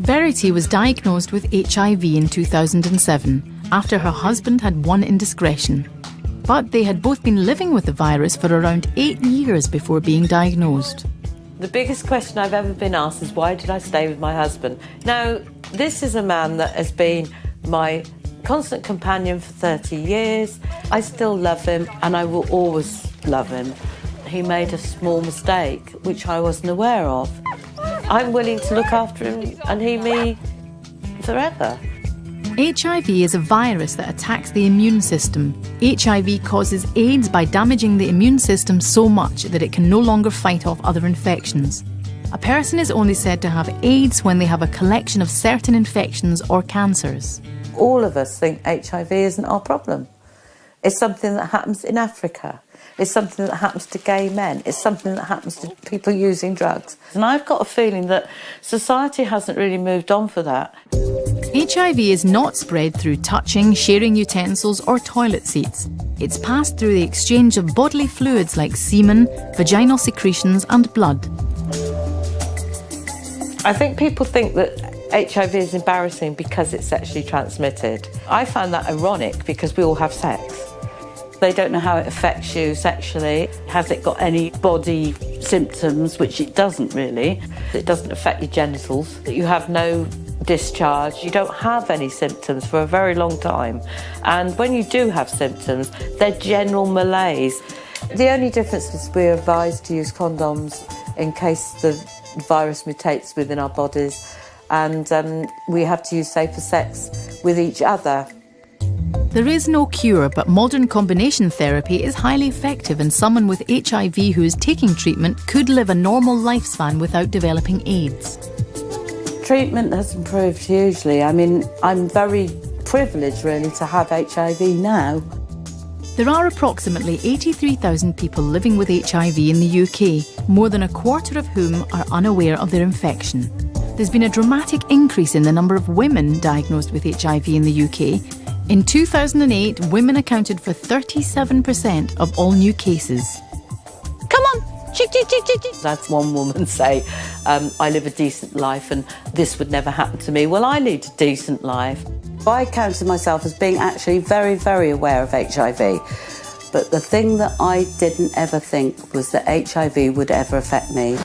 Verity was diagnosed with HIV in 2007 after her husband had one indiscretion. But they had both been living with the virus for around 8 years before being diagnosed. The biggest question I've ever been asked is, why did I stay with my husband? Now, this is a man that has been my constant companion for 30 years. I still love him and I will always love him. He made a small mistake, which I wasn't aware of. I'm willing to look after him and he me forever. HIV is a virus that attacks the immune system. HIV causes AIDS by damaging the immune system so much that it can no longer fight off other infections. A person is only said to have AIDS when they have a collection of certain infections or cancers. All of us think HIV isn't our problem. It's something that happens in Africa. It's something that happens to gay men. It's something that happens to people using drugs. And I've got a feeling that society hasn't really moved on for that. HIV is not spread through touching, sharing utensils or toilet seats. It's passed through the exchange of bodily fluids like semen, vaginal secretions and blood. I think people think that HIV is embarrassing because it's sexually transmitted. I find that ironic because we all have sex. They don't know how it affects you sexually. Has it got any body symptoms, which it doesn't really. It doesn't affect your genitals. You have no discharge. You don't have any symptoms for a very long time. And when you do have symptoms, they're general malaise. The only difference is we're advised to use condoms in case the virus mutates within our bodies, and we have to use safer sex with each other. There is no cure, but modern combination therapy is highly effective, and someone with HIV who is taking treatment could live a normal lifespan without developing AIDS. Treatment has improved hugely. I mean, I'm very privileged really to have HIV now. There are approximately 83,000 people living with HIV in the UK, more than a quarter of whom are unaware of their infection. There's been a dramatic increase in the number of women diagnosed with HIV in the UK. In 2008, women accounted for 37% of all new cases. Come on, chick, chick, chick, chick, chick. That's one woman say, I live a decent life and this would never happen to me. Well, I lead a decent life. I counted myself as being actually very, very aware of HIV. But the thing that I didn't ever think was that HIV would ever affect me.